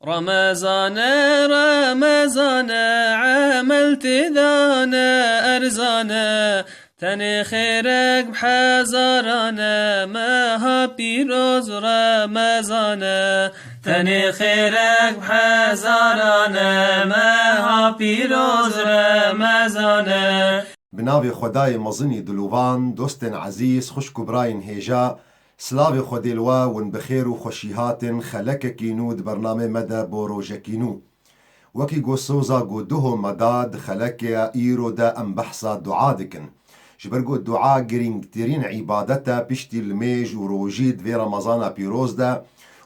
رمضان رمضان عملت ذانا أرزانا تني خيرك بحزارانا ما بيروز رمضانا تني خيرك بحزارانا ما بيروز رمضانا. بناوی خدای مزنی دلوان دوستن عزیز خوشکو براین هیجا سلاوی خودیلوا ون بخیر و خوشیهاتن خلک کینو د برنامه مده بو روژه کینو وکی گو سوزا گو دوه مداد خلک ایرو دا ام بحثا دعا دکن جبرگو دعا گرینگ ترین عبادتا پشتی المیج و روجید وی رمضان پیروز دا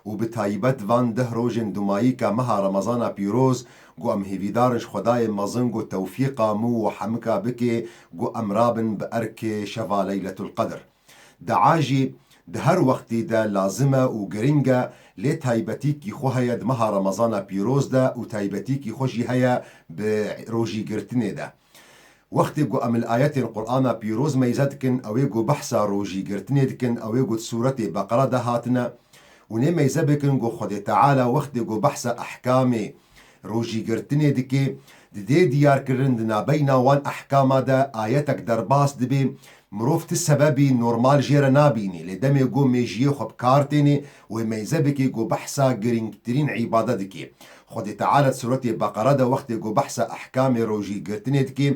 و بتایبت وان ده روژن دمایی که مها رمضان پیروز گو ام هیویدارش خدای مزن گو توفیقا مو و حمکا بکی گو ام رابن بأرک شفا لیلة القدر دعاجی ده هر وقتی ده لازمه و گرینگه لی تایبتی کی خو هیا ده مها رمضان پیروز ده و تایبتی کی خوشی هیا به روژی گرتنه ده وقتی گو ام الآیت القرآن پیروز میزد کن اوی گو بحثا روژی گرتنه دکن اوی گو سورت بقره ده هاتنه و نمیزه بکن گو خود تعالی وقتی گو بحثا احکام روژی گرتنه دکی دی دیار کرن دنا بینا وان احکام ده آیتک در باس دبی مروفت سببی نورمال جیر نابینی لدمی گو میجیه خوب کارتینی و میزه بکی گو بحثا گرینگترین عبادت دکی خود تعالی سورت بقره ده وقتی گو بحثا احکام روژی گرتنه دکی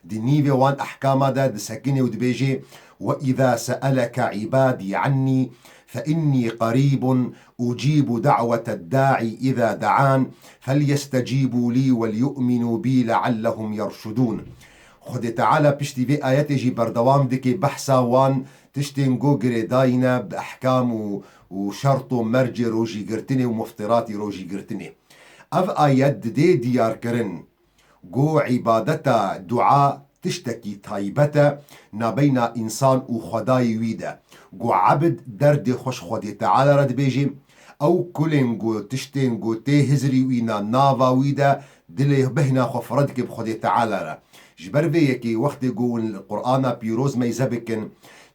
دی نیوی وان احکام ده دسکنی و دبیجی و اذا سألك عبادي عني فإني قريب أجيب دعوة الداعي إذا دعان فليستجيبوا لي وليؤمنوا بي لعلهم يرشدون. خود تعالى پشتی في آیت جی بردوام دکی بحثا وان تشتین گو گریداینا بأحکام و شرط و مرج روژی گرتنی و مفترات روژی گرتنی اف آیت دی دیار کرن گو عبادتا دعا تشتكي تايبتا نابينا إنسان و خداي ويدا جو عبد درد خوش خودي تعالى رد بيجي أو كلن جو تشتين جو تهزري وينا نافا ويدا دلي بهنا خفردك بخودي تعالى را جبر فيكي وقت جو القرآن بيروز ميزبكن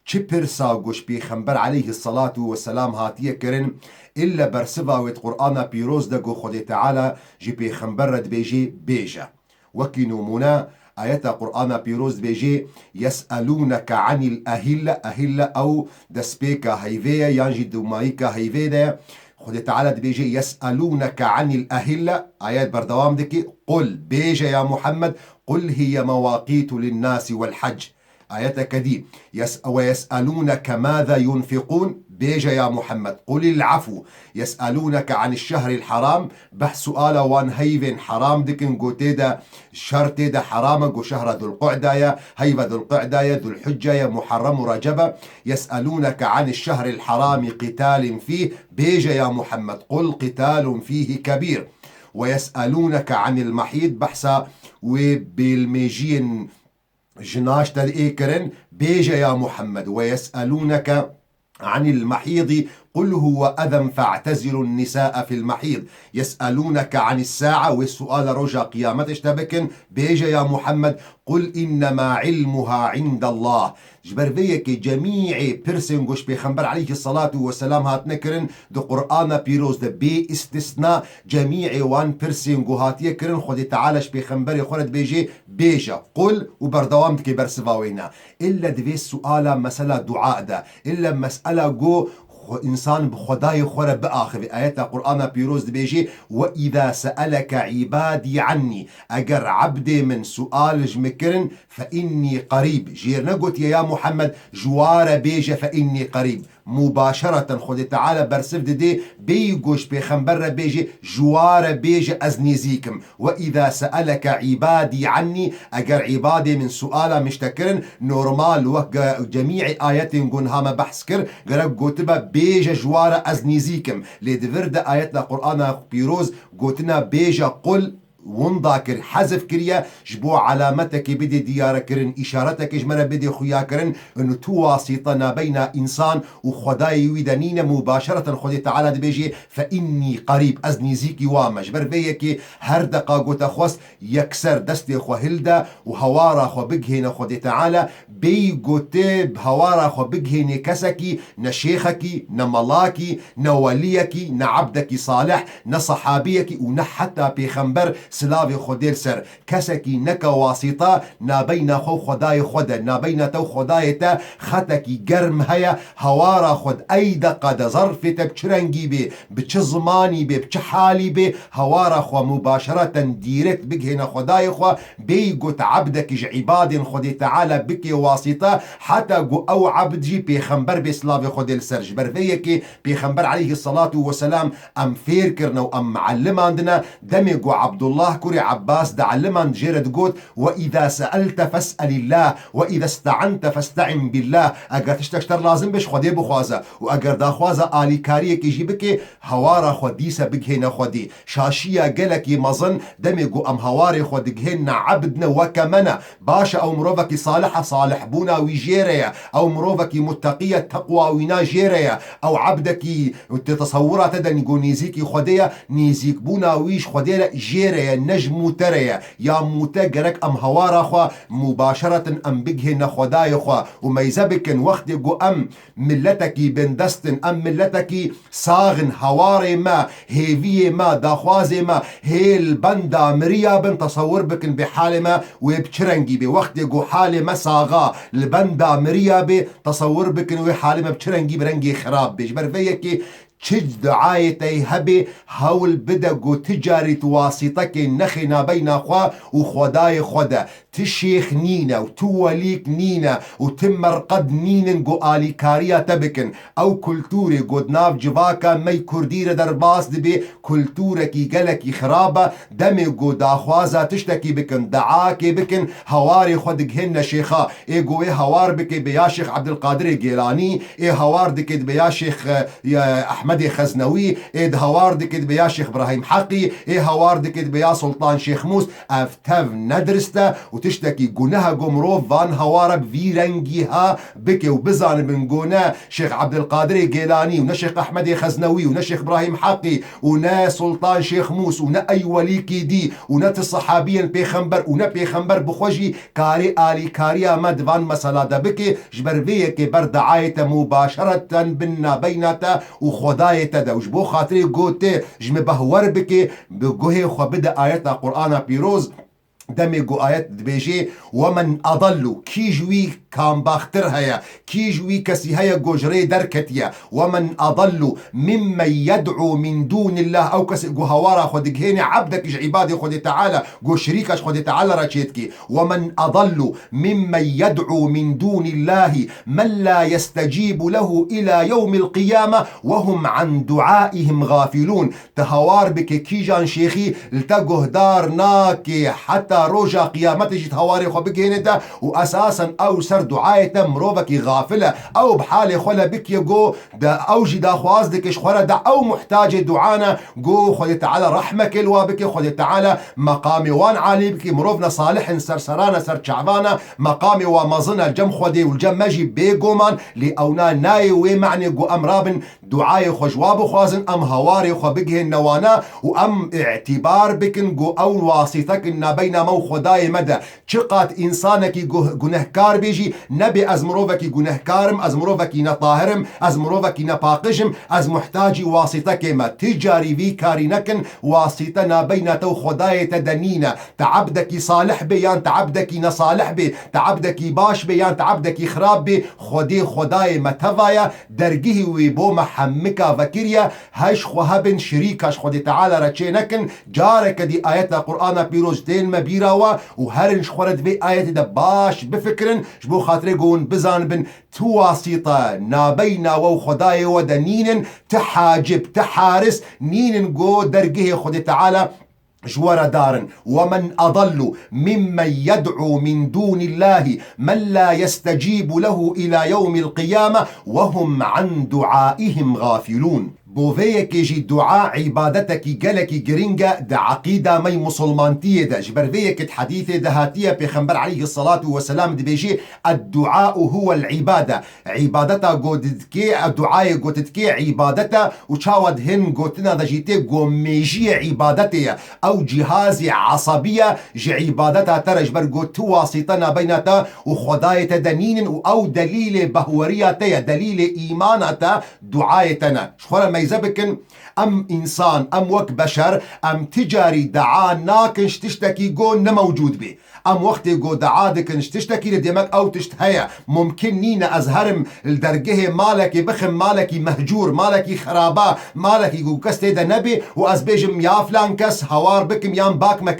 چپرسا گوش پیغمبر علیه الصلاة والسلام هاتیه کرن إلا برسفا ويت قرآن بيروز دا جو خودي تعالى جي پیغمبر رد بيجي بيجا وكي نمونا آيات قرآن بيروز بيجي يسألونك عن الأهلة أهلة أو دسبيكا هيفية يانجي دومايكا هيفية خد تعالى بيجي يسألونك عن الأهلة آيات بردوام دكي قل بيجي يا محمد قل هي مواقيت للناس والحج آياتك دي ويسألونك ماذا ينفقون بيجا يا محمد قل العفو يسألونك عن الشهر الحرام بح سؤال وان هيفن حرام دكن قوتي دا شرط دا حرام قو شهر ذو القعدة يا هيفا ذو القعدة يا ذو الحجة يا محرم رجب يسألونك عن الشهر الحرام قتال فيه بيجا يا محمد قل قتال فيه كبير ويسألونك عن المحيط بحثا وبالميجين جناش تلئيكرن بيجا يا محمد ويسألونك عن المحيض قل هو أذى فاعتزلوا النساء في المحيض يسألونك عن الساعة والسؤال رجا قيامة اشتبكن بيجا يا محمد قل إنما علمها عند الله جبر فيك جميع برسن قش بيخنبر عليه الصلاة والسلام هاتنكرن دو قرآن بيروز ده بي استثناء جميع وان برسن قهات يكرن خد تعالش بيخنبر خورد بيجي بيجا قل وبردوام دكي برسفاوينا إلا دفي السؤال مسألة دعاء ده إلا مسألة قو إنسان بخداي خورا بآخر آيات القرآن بيروز بيجي وإذا سألك عبادي عني أجر عبدي من سؤال جمكرن فإني قريب جيرنا قلت يا محمد جوار بيجي فإني قريب مباشرة خد تعالى برسف دي بيجوش بيخنبر بيجي جوار بيجي أزنيزيكم وإذا سألك عبادي عني أجر عبادي من سؤال مشتكرن نورمال وقع جميع آيات نقول هما بحث كر قرب قوتبا بيجي جوار أزنيزيكم لدفرد آياتنا قرآن بيروز قوتنا بيجي قل وندا كر حذف كريا جبو علامتك بدي ديار كرن إشارتك جمرة بدي خويا كرن إنه تو واسطة بين إنسان وخداي ويدانين مباشرة خدي تعالى دبيجي فإني قريب أزني زيكي وامش بربيكي هر دقاقو تخوص يكسر دستي خو هلدا وهوارا خو بجهين خدي تعالى بيقوتي بهوارا خو بجهين كسكي نشيخكي نملاكي نوليكي نعبدكي صالح نصحابيكي ونحتى بيخنبر سلاوی خودیل سر کسکی نک واسطه نابین خو خدای خود نابین تو خدای تا خطکی گرم هیا هوارا خود ای دقه ظرف تبچرنگی بی بچ زمانی بی بچ حالی بی هوارا خو مباشرتا دیرکت بگهن خدای خو بی گوت عبدک عباد خودی تعالی بکی واسطه حتی گو او عبدی پیغمبر بی سلاوی خودیل سر جبر که پیغمبر علیه الصلاة والسلام ام فیر کرنا و ام معلم عندنا دمی گو عبدالله كوري عباس دعلمان جيرد قوت وإذا سألت فاسأل الله وإذا استعنت فاستعن بالله أقر تشتكتر لازم بش خدي بخوازة وأقر دا خوازة آلي كاريه كي جيبكي هوارا خديسة بجهنا خدي شاشية قلكي مظن دميقو أم هواري خدقهن عبدنا وكمنا باشا أو مروفكي صالحة صالح بونا ويجيريا أو مروفكي متقية تقوى وينا جيريا أو عبدكي تصورات دا نيقو نيزيكي خديا نيزيك بونا ويش خديا جيريا نجم تريا يا موتا جرك ام هوارا خوا مباشرة ام بجهن خداي خوا وميزبكن وقت جو ام ملتكي بندستن ام ملتكي صاغن هواري ما هيفي ما داخوازي ما هي البندا مريا بن تصور بكن بحال ما وبشرنجي بوقت جو حال ما صاغا البندا مريا بتصور بكن وحال ما بشرنجي برنجي خراب بجبر فيكي چج دعايتي هبي هول بدقو تجاري واسطك نخنا بين خوا وخداي خدا تشيخ نينا وتوليك نينا وتمرقد نين جو آلي كاريا تبكن او كلتوري قد ناف جواكا مي كردير درباس دبي كلتوركي قلكي خرابة دمي جو داخوازا تشتكي بكن دعاكي بكن هواري خدقهن شيخا ايقو ايه هوار بكي بيا شيخ عبد القادر الجيلاني ايه هوار دكي بيا شيخ احمد خزنوي ايه هوار دكت بيا شيخ ابراهيم حقي ايه هوار دكت بيا سلطان شيخ موس افتف ندرسته وتشتكي جونها جمروف فان هوارا بفيرنجيها بكي وبزان من جونا شيخ عبد القادر الجيلاني ونا شيخ احمد خزنوي ونا شيخ ابراهيم حقي ونا سلطان شيخ موس ونا اي وليكي دي ونا الصحابيين بيخنبر ونا بيخنبر بخوجي كاري آلي كاريا مدفان مسألة بكي جبرفيك بردعاية مباشرة بنا بينتا وخدا تدا وجبو خاطري قوتي جمي بهور بكي بقوهي خو بدا آيات قرآن بيروز دمي قو آيات دبيجي ومن أضلوا كي جوي كان باختر هيا كي جوي كسي هيا جوجري دركتيا ومن أضلوا ممن يدعو من دون الله أو كسي قو هوارا خدقهيني عبدك عبادي خدي تعالى قو شريكش خدي تعالى راشيتكي ومن أضلوا ممن يدعو من دون الله من لا يستجيب له إلى يوم القيامة وهم عن دعائهم غافلون تهوار بك كيجان شيخي التقه دار ناكي حتى روجا قيامته جيت هواري خو بكينتا واساسا او سر دعايته مروفك غافله او بحال خلا بك يجو دا اوجي دا خواز دكش خلا دا او محتاج دعانا جو خدي تعالى رحمك الوابك خدي تعالى مقامي وان عالي بك مروفنا صالح سرسرانا سر شعبانا مقامي ومظن الجم خدي والجم مجي بيجومان لأونا ناي ومعني جو امراب دعاي خو جواب خوازن ام هواري خو بكه النوانا وام اعتبار بكن جو او واسطك ان بين مو خداي مدى چقات انسانكي گنهكار بيجي نبي از مروفكي گنهكارم از مروفكي نطاهرم از مروفكي نپاقشم از محتاجي واسطك ما تجاري في كاري نكن واسطنا بين تو خداي تدنينا تعبدكي صالح بيان تعبدكي نصالح بي تعبدكي باش بيان تعبدكي خراب بي خداي متفايا درجه ويبو محمكا فكريا هش خوهبن شريكاش خدي تعالى رچي نكن جارك دي آيات القرآن بيروز دين مبيراوا وهرنش خورد في آيات دا باش بفكرن جبو خاطري قون بزان بن تواسطة نابينا وو خداي ودنين تحاجب تحارس نين قو درجه خدي تعالى جوار دارن ومن أضل ممن يدعو من دون الله من لا يستجيب له إلى يوم القيامة وهم عن دعائهم غافلون بوفيك جي دعاء عبادتك جلك جرينجا دا عقيدة مي مسلمانتية دا جبرفيك الحديث دهاتية بخنبر عليه الصلاة والسلام دي بيجي الدعاء هو العبادة عبادتا قودتكي الدعاء قودتكي عبادتا وشاود هن قوتنا دا جيتي قو ميجي عبادتي أو جهاز عصبية جي عبادتا ترى جبر قوتو واسطنا بينتا وخداية دنين أو دليل بهورية دليل إيمانتا دعايتنا شخورا ما يزبكن أم إنسان أم وك بشر أم تجاري دعا ناكنش تشتكي قول نموجود به أم وقت يقول دعادكنش تشتكي لديمك أو تشتهيا ممكن نينا أزهرم الدرجه مالكي بخم مالكي مهجور مالكي خرابا مالكي يقول كس تيدا نبي وأزبيجم يا فلان كس هوار بكم يام باك ما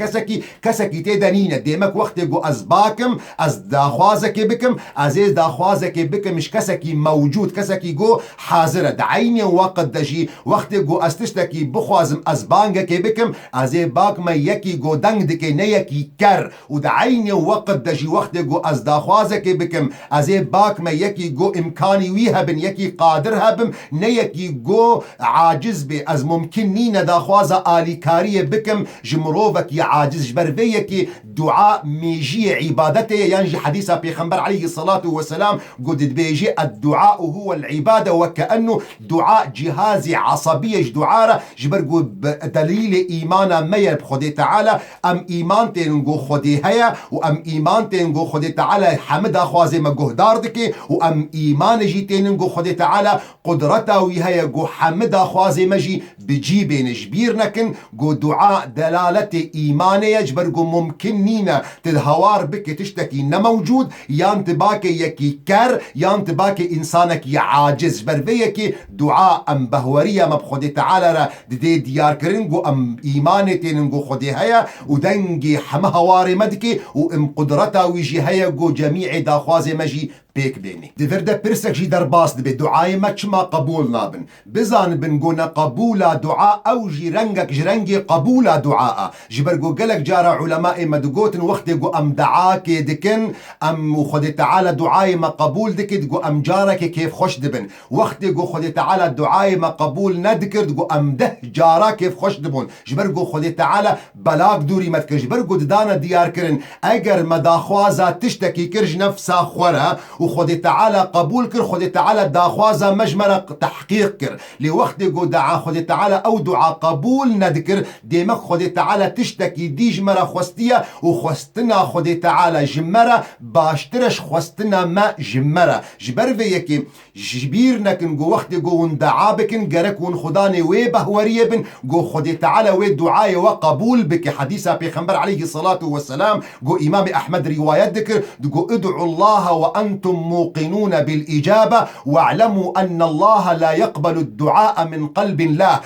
كسكي تيدا نينا ديمك وقت يقول أزباكم أز داخوازك بكم أزيز داخوازك بكم مش كسكي موجود كسكي جو حاضرة دعيني وقت دجي وقت يقول أستشتكي بخوازم أزبانك بكم أزي باك ما يكي جو دنگ دكي نيكي كر عيني وقت دجي وقت جو از داخوازك بكم ازي باك ما يكي جو امكاني ويها بن يكي قادرها بم نيكي جو عاجز بي از ممكن نينا داخوازة آلي كارية بكم جمروفك يا عاجز جبرفيكي دعاء ميجي عبادته ينجي حديثة بيخنبر عليه الصلاة والسلام قد بيجي الدعاء هو العبادة وكأنه دعاء جهازي عصبية دعارة جبرقو دليل إيمانا مير بخدي تعالى أم إيمان تنقو خدي هيا وأم إيمان تنقو خدي تعالى حمد أخوازي ما قهدار دكي وأم إيمان جي تنقو خدي تعالى قدرتا ويهيا قو حمد أخوازي مجي بجيبين جبير نكن قو دعاء دلالة إيماني يجبر قو ممكن نينا تدهوار بك تشتكي نموجود يان تباكي يكي كر يان تباكي إنسانك يعاجز برفيكي دعاء أم بهورية ما بخدي تعالى را دي ديار كرنقو أم إيماني تنقو خدي هيا ودنجي حمهواري مدكي وام قدرتا ويجي هيا جو جميع داخوازي مجي بيك بيني دفردا برسك جي درباس دبي دعاي ما قبول نابن بزان بنقونا قبولا دعاء او جي رنجك جرنجي قبولا دعاء جبرقو قلق جارا علماء مدقوتن وقت يقو ام دعاك دكن ام وخد تعالى دعاي ما قبول دك دقو ام جارك كيف خوش دبن وقت يقو خد تعالى دعاي ما قبول ندكر دقو ام ده جارا كيف خوش دبون جبرقو خد تعالى بلاك دوري مدكر جبرقو دانا ديار كرن اگر مداخوازا تشتكي كرج نفسا خورا وخدي تعالى قبول كر خدي تعالى داخوازا مجمرة تحقيق كر لوقت يقول دعا خدي تعالى او دعا قبول ندكر ديمك خدي تعالى تشتكي دي جمرة خوستية وخوستنا خدي تعالى جمرة باشترش خوستنا ما جمرة جبر فيكي جبير نكن جو وقت يقول دعا بكن جرك ون خداني وي بهوريه بن جو خدي تعالى وي دعاء وقبول بك حديثة بيخنبر عليه الصلاة والسلام جو إمام أحمد روايات ذكر جو ادعوا الله وأنتم موقنون بالإجابة واعلموا أن الله لا يقبل الدعاء من قلب الله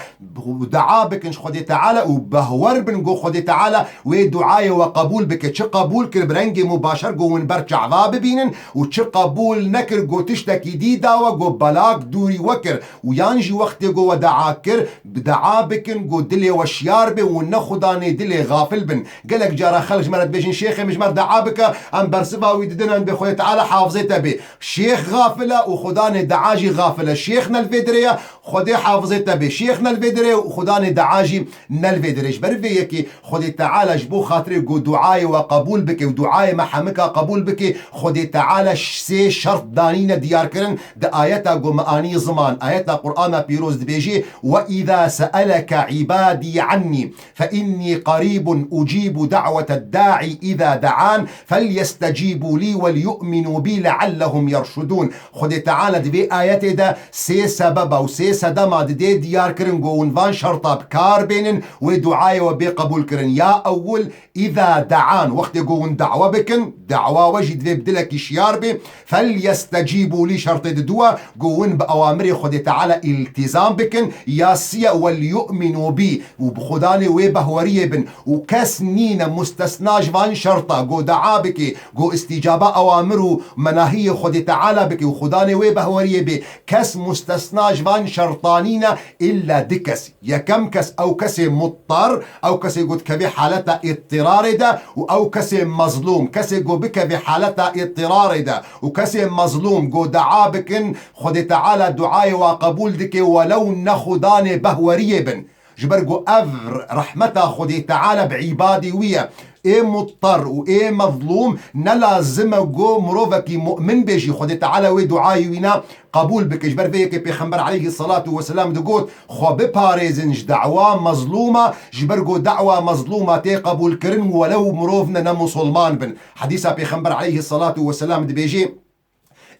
دعاء بك خدي تعالى وبهور بن جو خدي تعالى ودعاء وقبول بك تش قبول كر برنجي مباشر جو ونبرجع ضاب بينن وتش قبول نكر جو تشتكي دي داوا جو بلاك دوري وكر ويانجي وقت جو ودعاكر بدعاء بك جو دلي وشيار بن ونخداني دلي غافل بن قالك جارا خلج مرد بيجن شيخي مش مرد دعاء بك ام برسفا ويددنا بخوي تعالى حافظته به شيخ غافلة وخداني دعاجي غافلة شيخنا الفيدريا خدي حافظته به شيخنا الفيدريا وخداني دعاجي نالفيدريش برفيكي خدي تعالى جبو خاطري قو دعاي وقبول بك ودعاي محمك قبول بك خدي تعالى سي شرط دانينا ديار كرن دا آياتا قو مآني زمان آياتا قرآن بيروز دبيجي وإذا سألك عبادي عني فإني قريب أجيب دعوة الداعي إذا دعان فليستجيبوا لي وليؤمنوا بي لعلهم يرشدون خدي تعالى دبي آياتي دا سي سبب او سي سدما دي ديار كرن قو ونفان شرطة بكار بينن ودعاية وبي قبول كرن يا أول إذا دعان وقت يقول دعوة بكن دعوة وجد في بدلك شيار بي فليستجيبوا لي شرط دوا قوين بأوامري خدي تعالى التزام بكن يا سيا وليؤمنوا بي وبخداني وبهوريه بن وكسنين مستثناج فان شرطة قو دعا بكي قو استجابة أوامره مناهي آگاهی خود تعالی بکی و خدانه وی بهوریه بی کس مستثنا جوان شرطانین الا دکس یکم کس او کس مضطر او کس قد كبي حالتا اضطرار ده او کس مظلوم کس قو بك بحالتا اضطرار ده وكس مظلوم قو دعا بكن خود تعالى دعاي وقبول دك ولو نخدان بهوريه بن جبرقو أفر رحمته خدي تعالى بعبادي ويا ايه مضطر وايه مظلوم نلازم جو مروفكي مؤمن بيجي خدي تعالى ودعاي وينا قبول بك جبر فيك بيخمبر عليه الصلاة والسلام دقوت خو بباريزنج دعوة مظلومة جبرقو دعوة مظلومة تي قبول كرن ولو مروفنا نمسلمان بن حديثة بيخمبر عليه الصلاة والسلام دبيجي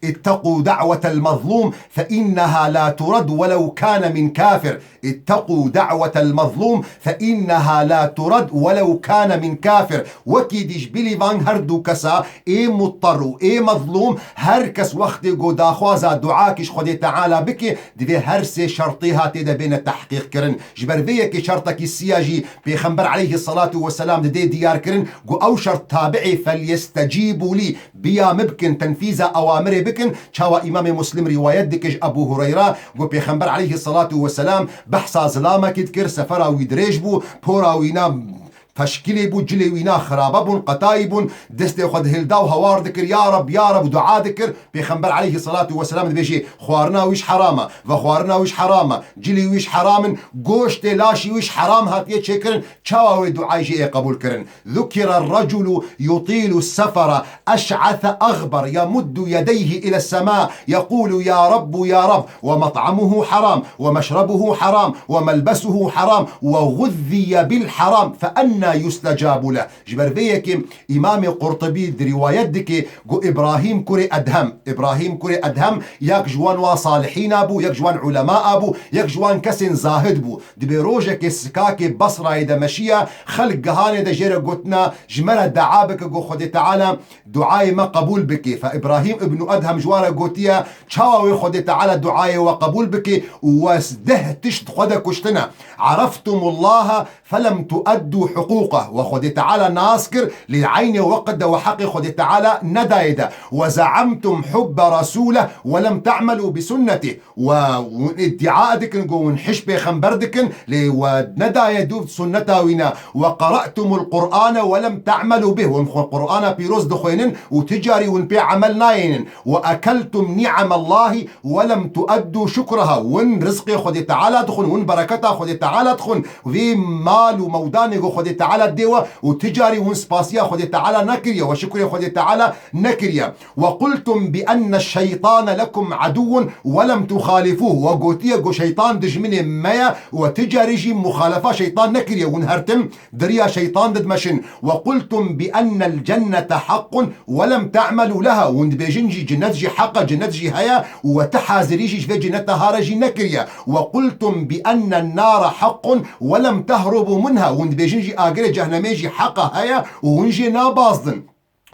اتقوا دعوة المظلوم فإنها لا ترد ولو كان من كافر. اتقوا دعوة المظلوم فإنها لا ترد ولو كان من كافر. وكي ديش بلي فان هردو كسا اي مضطر اي مظلوم هر كس وقت قو داخوازا دعاكش خدي تعالى بك دي هرسي شرطيها تيدا بين التحقيق كرن جبر فيك شرطك السياجي بيخنبر عليه الصلاة والسلام دي ديار كرن قو او شرط تابعي فليستجيبوا لي بيا مبكن تنفيذ اوامري بكن شاوى امام مسلم روايات دكج ابو هريره قو بيخنبر عليه الصلاة والسلام بحثا ظلامة كتكر سفرا ويدريج بو بورا وينا فشكلي بو جلي وينا خرابة بون قطاي بون دستي خد هلدا وهوار ذكر يا رب ودعاء ذكر بيخنبر عليه الصلاة والسلام بيجي خوارنا ويش حرامة وخوارنا ويش حرامة جلي ويش حرام قوشت لاشي ويش حرام هاتيه شكرن شاوى دعاء جي قبول كرن. ذكر الرجل يطيل السفر أشعث أغبر يمد يديه إلى السماء يقول يا رب ومطعمه حرام ومشربه حرام وملبسه حرام وغذي بالحرام فأنا يستجاب له. جبر بيك إمام قرطبي روايات دك جو إبراهيم كري أدهم يك جوان وصالحين أبو يك جوان علماء أبو يك جوان كسن زاهد بو دبي روجك السكاك بصرة إذا مشيا خلق جهان إذا جرى قتنا جمرة دعابك جو خد تعالى دعاء ما قبول بك. فإبراهيم ابن أدهم جوارة قوتيا شاوي خد تعالى دعاء وقبول بك وسده تشت خدك كشتنا عرفتم الله فلم تؤدوا حقوقه وخد تعالى ناسكر للعين وقد وحق خد تعالى ندايدا وزعمتم حب رسوله ولم تعملوا بسنته وادعاء دكن قون حشبه خنبردكن وندايا دوب سنته وينا وقرأتم القرآن ولم تعملوا به والقرآن بيروز دخوينن وتجاري ونبيع عملناين وأكلتم نعم الله ولم تؤدوا شكرها ون رزق خد تعالى دخن ون بركتها خد تعالى دخن وفي مال ومودان خد تعالى ديوة وتجاري ونسباسيا خد تعالى نكريا وشكريا خد تعالى نكريا. وقلتم بأن الشيطان لكم عدو ولم تخالفوه وقوتيا قو شيطان دجمني مايا وتجاري جي مخالفة شيطان نكريا ونهرتم دريا شيطان ددمشن. وقلتم بأن الجنة حق ولم تعملوا لها وندبيجنجي جنتجي حق جنتجي هيا وتحازريجي في جنتها هارجي نكريا. وقلتم بأن النار حق ولم تهربوا منها وندبيجنجي آقري جهنميجي حق هيا ونجي نابازدن.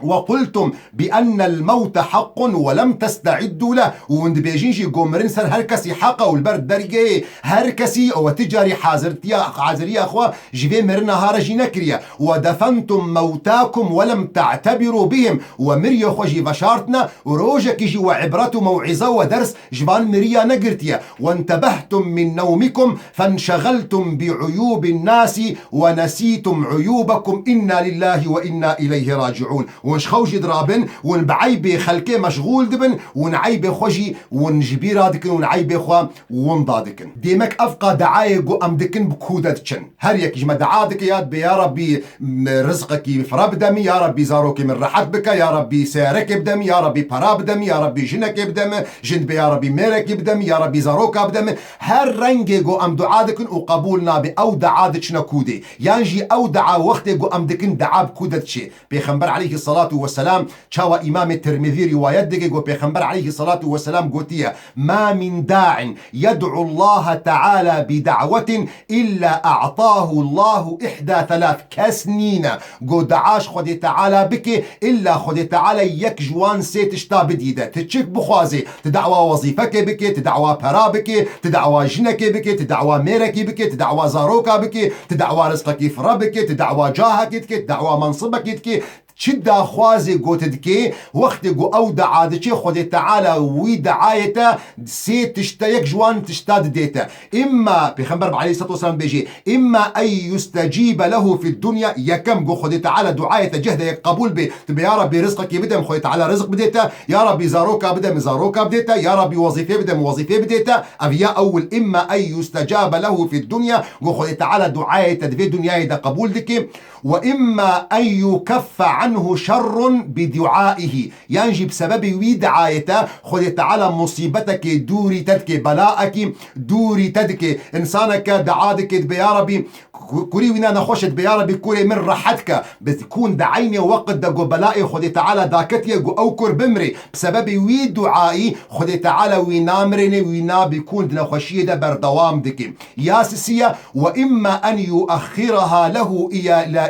وقلتم بأن الموت حق ولم تستعدوا له وندبيجينجي قومرين سر هركسي حقا والبرد درجي هركسي وتجاري حازرية أخوة جيفي مرنا هارجي نكريا. ودفنتم موتاكم ولم تعتبروا بهم ومريا خوجي فشارتنا وروجك جي وعبرة موعظة ودرس جبان مريا نقرتيا. وانتبهتم من نومكم فانشغلتم بعيوب الناس ونسيتم عيوبكم إنا لله وإنا إليه راجعون. ونش خوجي درابن ونبعيبي خلكي مشغول دبن ونعيبي خوجي ونجبي رادكن ونعيبي خوا ونضادكن ديمك أفقى دعايقو أمدكن بكودتشن هر يك جمع دعادك ياد يا ربي رزقك فراب دمي يا ربي زاروك من رحت بك يا ربي سيرك بدمي يا ربي براب دمي يا ربي جنك بدمي جند يا ربي ميرك بدمي يا ربي زاروك بدمي هر رنجيقو أم دعادكن وقبولنا بأو دعادتش نكودي يانجي أو دعا وقتيقو أمدكن دعا بكودتشي بيخنبر عليه الصلاة والسلام شاوى إمام الترمذي روايات دقيقة بيخنبر عليه الصلاة والسلام قوتية ما من داع يدعو الله تعالى بدعوة إلا أعطاه الله إحدى ثلاث كسنين قو دعاش خد تعالى بك إلا خد تعالى يك جوان سيت اشتا بديدة تتشك بخوازي تدعوى وظيفك بك تدعوى برابك تدعوى جنك بك تدعوى ميرك بك تدعوى زاروك بك تدعوى رزقك فربك تدعوى جاهك تدعوى منصبك شدا خوازي قوتدكي وقت قو او دعادكي خود تعالى وي دعايته سي تشتيك جوان تشتاد ديتا اما بيخبر عليه الصلاه والسلام بيجي اما ان يستجيب له في الدنيا يكم قو خود تعالى دعايته جهده قبول بي تبي يا ربي رزقك بدم خود تعالى رزق بديتا يا ربي زاروكا بدم زاروكا بديتا يا ربي وظيفه بدم وظيفه بديتا افيا اول اما ان يستجاب له في الدنيا قو خود تعالى دعايته في الدنيا ده قبول دكي واما ان يكف عنه شر بدعائه ينجي بسبب ودعايته خذ تعالى مصيبتك دوري تدك بلاءك دوري تدك انسانك دعادك بيا ربي كوري وينا نخوشت بيا ربي كوري من راحتك بتكون دعيني وقت دقو بلائي خذ تعالى داكتي او كور بمري بسبب ودعائي خذ تعالى وينامرني وينا بيكون نخوشيه ده بردوام دك يا سسيه واما ان يؤخرها له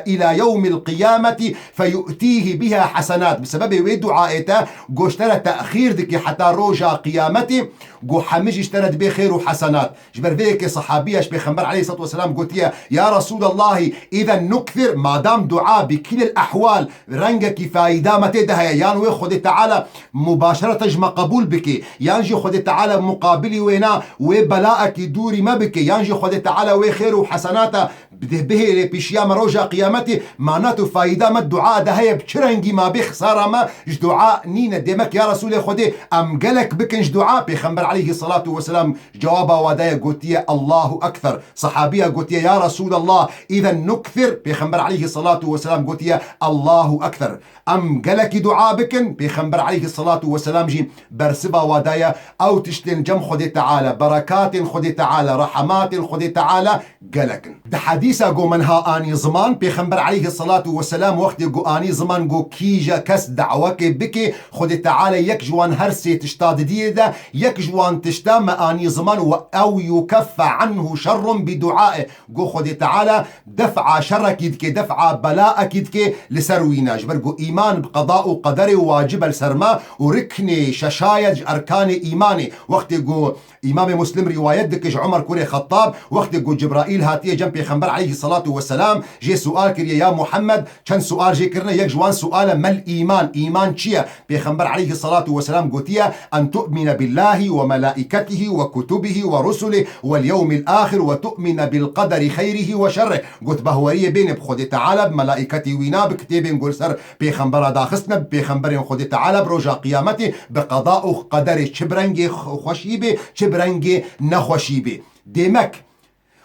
الى يوم القيامه فيؤتيه بها حسنات بسبب ودعائته جو اشترى تأخير دكي حتى روجا قيامتي جو حمج اشترت به خير وحسنات جبر فيك صحابيش بيخبر عليه الصلاة والسلام قلت يا رسول الله إذا نكثر ما دام دعاء بكل الأحوال رنجك فايدة متى ده يانوي خد تعالى مباشرة جما قبول بك يانجي خد تعالى مقابلي وينا وبلاءك دوري ما بك يانجي خد تعالى وخير وحسنات به بيشيام روجا قيامتي معناته فايدة ما الدعاء ده هي بشرنجي ما بخسارة ما دعاء نينا ديمك يا رسول خدي أم قالك بكنج دعاء بيخبر عليه الصلاة والسلام جوابا ودايا قلت الله أكثر صحابية قلت يا رسول الله إذا نكثر بيخبر عليه الصلاة والسلام قلت الله أكثر أم قالك دعاء بكن بيخبر عليه الصلاة والسلام جي برسبا ودايا أو تشتن جم خدي تعالى بركات خدي تعالى رحمات خدي تعالى قالك ده حديثة قو منها آني زمان بيخبر عليه الصلاة والسلام وقت قو آني زمان قو كيجا كس دعوك بكي خدي تعالى يك جوان هرسي تشتاد ديدا يك جوان تشتام آني زمان أو يكف عنه شر بدعائه قو خدي تعالى دفع شرك يدكي دفع بلاء يدكي لسروينا جبر قو إيمان بقضاء وقدر واجب السرما وركني ششايج أركان إيماني وقت قو إمام مسلم رواية دكش عمر كوري خطاب وقت قو جبرائيل هاتيه جنبي خنبر عليه الصلاة والسلام جي سؤال كريا يا محمد كان سؤال جي كرنا يك جوان سؤال ما الإيمان إيمان شيا بيخنبر عليه الصلاة والسلام قوتيا أن تؤمن بالله وملائكته وكتبه ورسله واليوم الآخر وتؤمن بالقدر خيره وشره قلت بهورية بين بخد تعالى بملائكتي وينا بكتابين قول سر بيخنبر داخسنا بيخنبر خد تعالى بروجا قيامتي بقضاء قدر شبرنجي خوشيبي شبرنجي نخوشيبي ديمك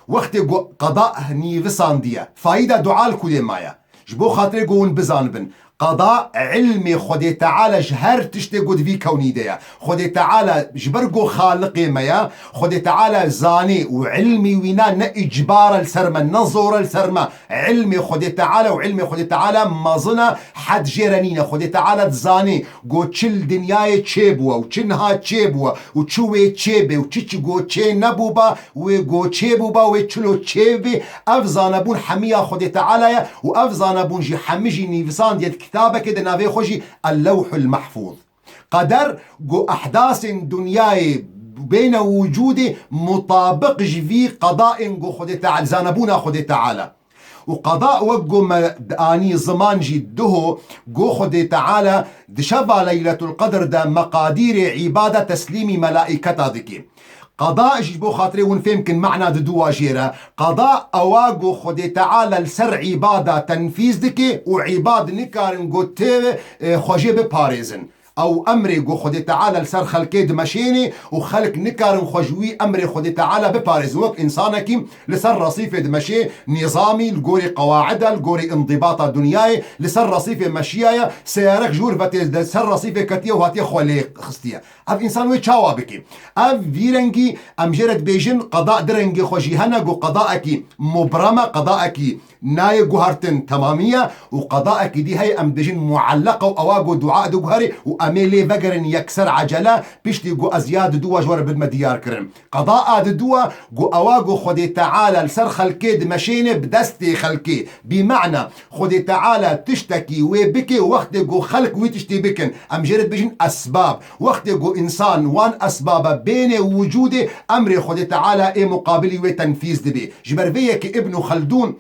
وقت قضاء نيفسان ديا فايدة دعاء الكل مايا جبو خاطري قون بزانبن قضاء علمي خدي تعالى جهر تشتي قد في كوني ديا خدي تعالى جبرقو خالقي ميا خدي تعالى زاني وعلمي وينا نإجبار السرمة نظور السرمة علمي خدي تعالى وعلمي خدي تعالى مازنا حد جيرانينا خدي تعالى تزاني قو تشل دنياي تشيبوا وتشنها تشيبوا وتشوي تشيبي وتشي قو تشي نبوبا وقو تشيبوبا وتشلو تشيبي أفزانبون حمية خدي تعالى وأفزانبون جي حميجي نيفسان ديال كتابة كده نافي خوشي اللوح المحفوظ قدر جو أحداث دنياي بين وجودي مطابق في قضاء جو خدي تعالى زانبونا خدي تعالى وقضاء وقو آني زمان جده جو خدي تعالى دشبا ليلة القدر دا مقادير عبادة تسليم ملائكة ذكي قضاء جيبو خاطري ونفهمكن معنى دوا جيرا قضاء أواقو خدي تعالى لسر عبادة تنفيذ دكي وعباد نكارن قوتي خوجي بباريزن او امري قو خدي تعالى لسر خلقي دمشيني وخلق نكارن خوجوي امري خدي تعالى بباريز وك انسانكي لسر رصيفة دمشي نظامي القوري قواعدها القوري انضباطها دنياي لسر رصيفة مشيايا سيارك جور فتي لسر رصيفة كتيا وهاتي خوالي خستيا اف انسان وي تشاوا بكي اف فيرنجي امجرد بيجن قضاء درنجي خوجي هنا قو قضاءكي مبرمة قضاءكي ناي قهرتن تمامية وقضاءك دي هي ام بيجن معلقة واواقو دعاء دقهري واميلي فقرن يكسر عجلة بيشتي قو ازياد دوا جوار بالمديار كرن قضاء دوا قو اواقو خدي تعالى لسر خلقي دمشيني بدستي خلقي بمعنى خدي تعالى تشتكي وبكي وقت قو خلق ويتشتي بكن ام جرد بيجن اسباب وقت قو انسان وان اسباب بين وجودي امري خدي تعالى اي مقابلي وتنفيذ دبي جبر فيك ابن خلدون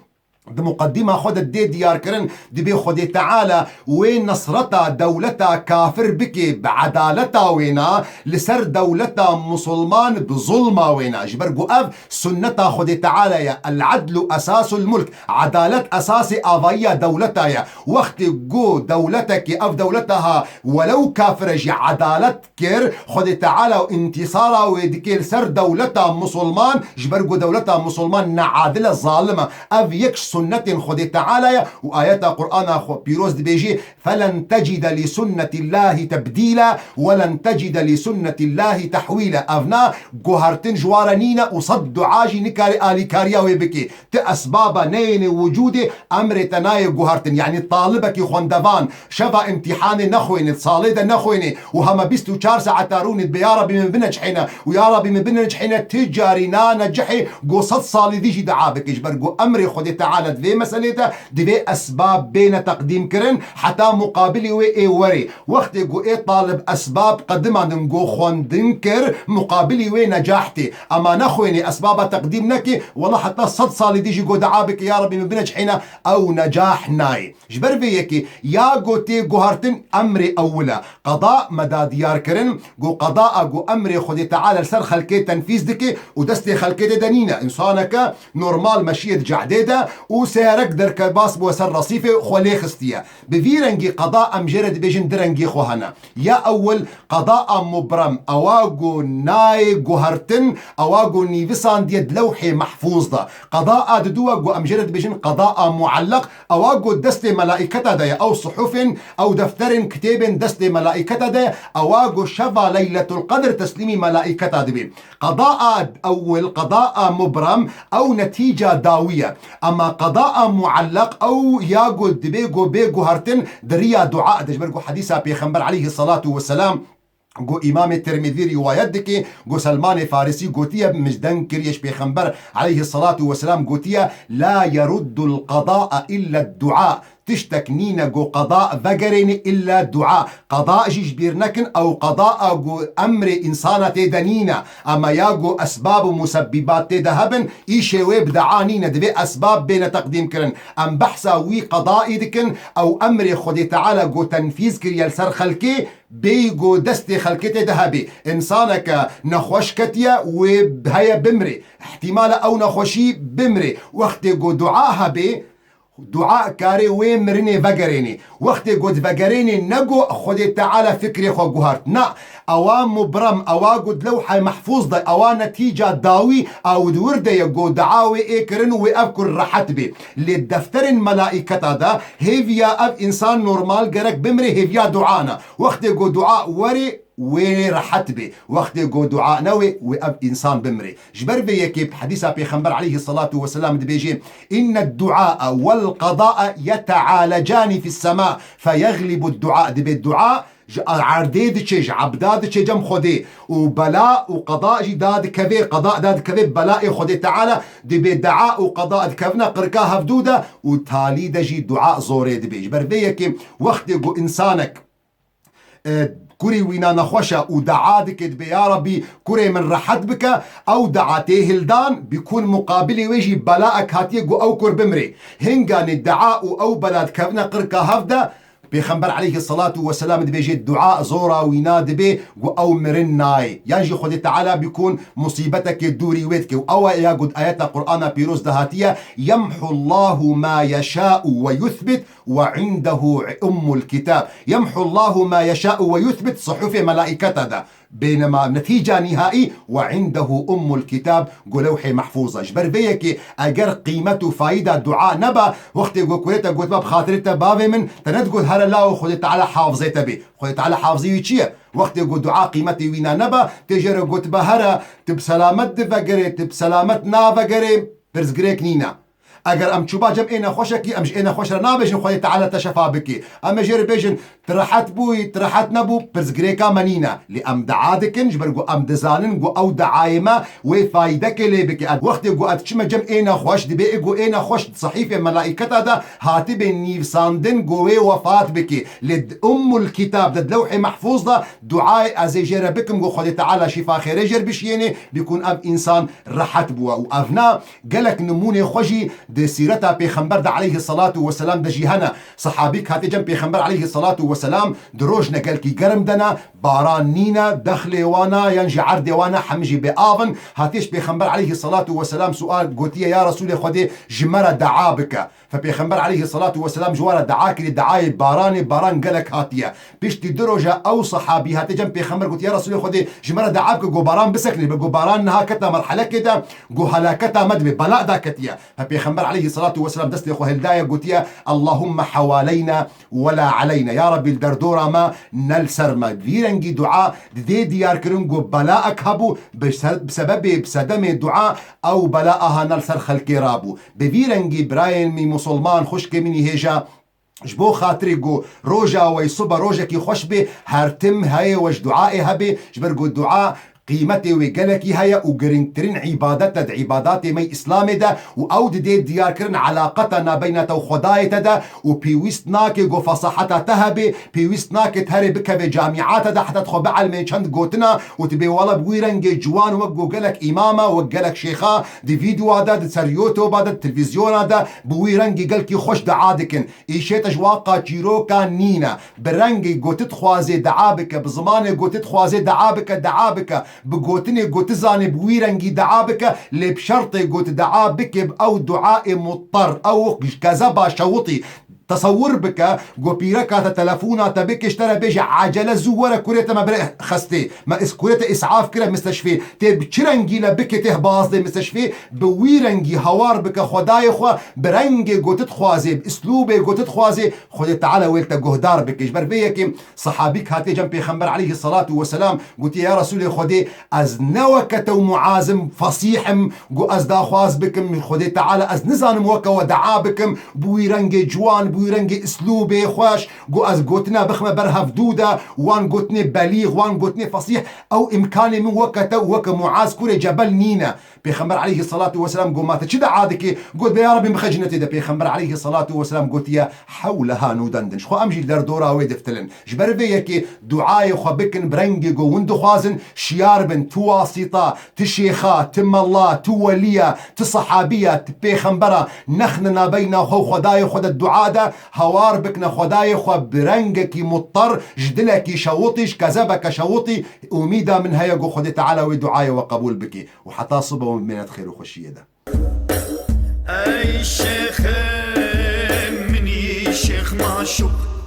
بمقدمة خود الدي ديار كرن دبي خود تعالى وين نصرتا دولتا كافر بكي بعدالتا وينا لسر دولتا مسلمان بظلمة وينا جبرقو أف سنتا خود تعالى يا العدل أساس الملك عدالة أساس آفايا دولتا يا وقت جو دولتك أف دولتها ولو كافر جي عدالة كير خود تعالى وانتصارا ويدكي لسر دولتا مسلمان جبرقو دولتا مسلمان نعادلة ظالمة أف يكش سنة خود تعالى وآيات قرآن بيروز بيجي فلن تجد لسنة الله تبديلا ولن تجد لسنة الله تحويلا أفنا جوهرتن جوارنينا وصد دعاجي نكاري آلي كاريا ويبكي تأسباب نين وجودي أمر تناي جوهرتن يعني طالبك خوندفان شفا امتحان نخويني تصاليد نخويني وهما بيستو 4 ساعة تاروني بيا ربي من بنجحنا ويا ربي من بنجحنا تجارينا نجحي جو صد صالي ديجي دعابك يجبر جو أمري خود تعالى دفي مسألة دفي أسباب بين تقديم كرن حتى مقابلي وإيه وري وقت جو إيه طالب أسباب قدما نجو خوندنكر مقابلي وين نجاحتي أما نخويني أسباب تقديم نكي والله حتى صد صالي ديجي جو دعابك يا ربي من بنجحنا أو نجاح ناي جبر فيكي يا جو تي جوهرتن أمري أولا قضاء مدى ديار كرن جو قضاء جو أمري خدي تعالى لسر خلكي تنفيذ دكي ودستي خلكي دنينا إنسانك نورمال مشية جعديدة وسيرك درك باس بوسر رصيفة خولي خستيا بفيرنجي قضاء مجرد بيجن درنجي خوهنا يا أول قضاء مبرم أواجو ناي جوهرتن أواجو نيفسان ديد لوحي محفوظ ده قضاء ددوا جو أمجرد بيجن قضاء معلق أواجو دست ملائكة ده أو صحف أو دفتر كتاب دست ملائكة ده أواجو شفا ليلة القدر تسليم ملائكة ده قضاء أول قضاء مبرم أو نتيجة داوية أما قضاء معلق أو ياجو دبيجو بيجو هرتن دريا دعاء دجبرجو حديثة بيخنبر عليه الصلاة والسلام جو إمام الترمذي روايات دكي جو سلمان فارسي قوتيا مجدن كريش بيخنبر عليه الصلاة والسلام قوتيا لا يرد القضاء إلا الدعاء تشتكنين جو قضاء فقرين إلا دعاء قضاء جبيرنكن أو قضاء جو أمر إنسانة دنينا أما ياجو أسباب مسببات دهبن إيشي ويب دعانين دبي أسباب بين تقديم كرن أم بحثا وي قضاء دكن أو أمر خدي تعالى جو تنفيذ كريال سر خلكي بيجو دستي خلكتي ذهبي إنسانك نخوش كتيا وبهيا بمري احتمال أو نخوشي بمري وقت جو دعاها بي دعاء كاري وين مرني فقريني وقت قد فقريني نقو خدي تعالى فكري خو جوهرت نا اوان مبرم اوا قد لوحة محفوظ ده اوا نتيجة داوي او دورده يقو دعاوي اكرن وافكر رحت بي للدفتر ملائكة ده هيفيا اب انسان نورمال قرق بمري هيفيا دعانا وقت قد دعاء وري ورحت به وقت جو دعاء نوي واب انسان بمري جبر بيكيب حديث بيخنبر عليه الصلاه والسلام بيجي ان الدعاء والقضاء يتعالجان في السماء فيغلب الدعاء دي بالدعاء عرديد تشج عبداد تشجم خدي وبلاء وقضاء جداد كذي قضاء داد كذي بلاء خدي تعالى دي بدعاء وقضاء كفنا قركاها فدوده وتالي دجي دعاء زوري دي بيجبر بيكي وقت جو انسانك كوري وينا نخوشة ودعادك بيا ربي كوري من رحت بك أو دعاتيه هلدان بيكون مقابلي ويجي بلاءك هاتيقو أو كور بمري هنغان الدعاء أو بلاد كفنا قركا هفدا بيخنبر عليه الصلاة والسلام دي بيجي الدعاء زورا ويناد بي أو مرناي ينجي خد تعالى بيكون مصيبتك دوري ويتك أو يقول آيات القرآن بيروز دهاتية يمحو الله ما يشاء ويثبت وعنده أم الكتاب يمحو الله ما يشاء ويثبت صحف ملائكته ده بينما نتيجة نهائي وعنده أم الكتاب قلوحي محفوظة جبر بيكي أجر قيمته فايدة دعاء نبا وقت يقول كوريتا قلت باب خاطرتا بابي من تنتقول هلا لا وخذت على حافظيتا بي خذت على حافظي ويتشيه وقت يقول دعاء قيمتي وينا نبا تجر قلت بهرا تبسلامت دفقري تبسلامت نافقري برزقريك نينا اگر ام چوبا جم اینا خوشکی امش اینا خوش را نابجن خودی تعالی تشفا بکی اما جر بيجن ترحت بوي ترحت نبو برزغريكا منينا لام دعادكن جبرغو ام دزانن جو او دعايما وفايدك لي بك وقت جو اتشما جم اينا خوش دي بي جو اينا خوش صحيفه ملائكه دا هاتب نيف ساندن جو وفات بك لد ام الكتاب ده لوح محفوظ ده دعاء از جر بكم جو خودي تعالى شفا خير جر بشيني بيكون اب انسان رحت بو وافنا قالك نمونه خوشي دي سيرتا بيخنبر دا عليه الصلاة والسلام دا جيهنا صحابيك هاتي جنب بيخنبر عليه الصلاة والسلام دروجنا قالكي قرم دنا باران نينا دخلي وانا ينجي عردي وانا حمجي بآفن هاتيش بيخنبر عليه الصلاة والسلام سؤال قلتي يا رسول خدي جمرة دعابك فبيخنبر عليه الصلاة والسلام جوارة دعاك لدعاي باران قالك هاتيا بيشتي دروجة أو صحابي هاتي جنب بيخنبر قلت يا رسول خدي جمرة دعابك قو باران بسكني بقو باران نها كتا مرحلة كده قو هلاكتا مدبي بلاء دا كتيا فبيخنبر عليه الصلاة والسلام دستي خو هلدايا قلت يا اللهم حوالينا ولا علينا يا ربي الدردورة ما نلسر ما فيرنجي دعاء دي ديار كرنجو بلاءك هبو بسبب بسدم الدعاء أو بلاءها نلسر خلقي رابو بفيرنجي براين مي مسلمان خشك مني هيجا جبو خاطري جو روجا ويصبا روجا كي خوش بي هرتم هاي وش دعائي هبي جبرقو الدعاء قيمتي وقالكي هيا وقرنترين عبادات عباداتي مي اسلامي دا واود دي ديار كرن علاقتنا بين تو خداي دا وبيوستناك جو فصاحتا تهبي بيوستناك تهري بك بجامعات دا حتى تخو بعل من چند قوتنا وتبي والله بويرنج جوان وقو قالك اماما وقالك شيخا دي فيديو دا دي سر يوتيوب دا التلفزيون دا بويرنج قالكي خوش دعادكن ايشيت اجواقا جيروكا نينا برنجي قوت تخوازي دعابك بزمان قوت تخوازي دعابك بقوتني قوت زاني بويرنجي دعابك اللي بشرطي قوت دعابك او دعاء مضطر او كذبا شوطي تصور بك جو بيركا تلفونا تبك اشترى بيجي عجله زوره كوريتا ما بري خستي ما اس كوريتا اسعاف كره مستشفى تب تشرنجي لبك تهباز دي مستشفى بويرنجي هوار بك خداي خو برنجي جو تتخوازي باسلوب جو تتخوازي خد تعالى ويلتا جهدار بك جبر بيك صحابيك هاتي جنب بيخمر عليه الصلاه والسلام قلت يا رسول خدي از نوكت ومعازم فصيحم جو از دا خواز بكم خدي تعالى از نزان موكا ودعا بكم بويرنجي جوان بويرنجي اسلوبي خوش جو از قوتنا بخمه برهف دوده وان قوتني بليغ وان قوتني فصيح او امكاني من وقته وك معاذ كوري جبل نينا بيخمر عليه الصلاة والسلام قو مات شدا عادك قلت يا ربي مخجنتي ده بيخمر عليه الصلاة والسلام قلت يا حولها نودندن شخو امجي دردورا ويدفتلن جبر بيكي دعاي خو بكن برنجي جو وندو خوازن شيار بن تواسطة تشيخا تم الله توليا تصحابية تبيخمبرا نخننا بين خو خداي خد الدعاء ده هوار بكنا خداي خو برنجكي مضطر جدلكي شوطيش كذبك شوطي اميدا من هيا جو خدي تعالى ودعاي وقبول بكي وحتى صبا من خير وخشيه ده اي شيخ مني شيخ معشوق